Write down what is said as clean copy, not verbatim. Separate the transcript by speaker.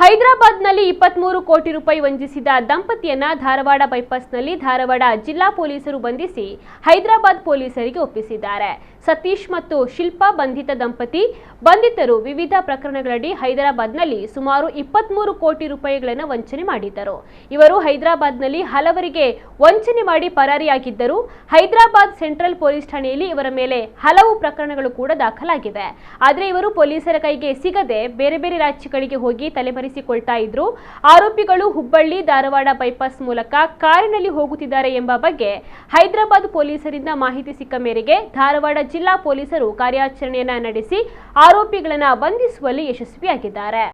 Speaker 1: ಹೈದರಾಬಾದ್ನಲ್ಲಿ 23 ಕೋಟಿ ರೂಪಾಯಿ ವಂಚಿಸಿದ ದಂಪತಿಯನ್ನ ಧಾರವಾಡ ಬೈಪಾಸ್ನಲ್ಲಿ ಧಾರವಾಡ ಜಿಲ್ಲಾ ಪೊಲೀಸರು ಬಂಧಿಸಿ ಹೈದರಾಬಾದ್ ಪೊಲೀಸರಿಗೆ ಒಪ್ಪಿಸಿದ್ದಾರೆ. ಸತೀಶ್ ಮತ್ತು ಶಿಲ್ಪಾ ಬಂಧಿತ ದಂಪತಿ. ಬಂಧಿತರು ವಿವಿಧ ಪ್ರಕರಣಗಳಡಿ ಹೈದರಾಬಾದ್ನಲ್ಲಿ ಸುಮಾರು 23 ಕೋಟಿ ರೂಪಾಯಿಗಳನ್ನು ವಂಚನೆ ಮಾಡಿದ್ದರು. ಇವರು ಹೈದರಾಬಾದ್ನಲ್ಲಿ ಹಲವರಿಗೆ ವಂಚನೆ ಮಾಡಿ ಪರಾರಿಯಾಗಿದ್ದರು. ಹೈದರಾಬಾದ್ ಸೆಂಟ್ರಲ್ ಪೊಲೀಸ್ ಠಾಣೆಯಲ್ಲಿ ಇವರ ಮೇಲೆ ಹಲವು ಪ್ರಕರಣಗಳು ಕೂಡ ದಾಖಲಾಗಿವೆ. ಆದರೆ ಇವರು ಪೊಲೀಸರ ಕೈಗೆ ಸಿಗದೆ ಬೇರೆ ಬೇರೆ ರಾಜ್ಯಗಳಿಗೆ ಹೋಗಿ ತಲೆಮರೆಸಿಕೊಳ್ತಾ ಇದ್ರು. ಆರೋಪಿಗಳು ಹುಬ್ಬಳ್ಳಿ ಧಾರವಾಡ ಬೈಪಾಸ್ ಮೂಲಕ ಕಾರಿನಲ್ಲಿ ಹೋಗುತ್ತಿದ್ದಾರೆ ಎಂಬ ಬಗ್ಗೆ ಹೈದರಾಬಾದ್ ಪೊಲೀಸರಿಂದ ಮಾಹಿತಿ ಸಿಕ್ಕ ಮೇರೆಗೆ ಧಾರವಾಡ ಜಿಲ್ಲಾ ಪೊಲೀಸರು ಕಾರ್ಯಾಚರಣೆಯನ್ನ ನಡೆಸಿ ಆರೋಪಿಗಳನ್ನು ಬಂಧಿಸುವಲ್ಲಿ ಯಶಸ್ವಿಯಾಗಿದ್ದಾರೆ.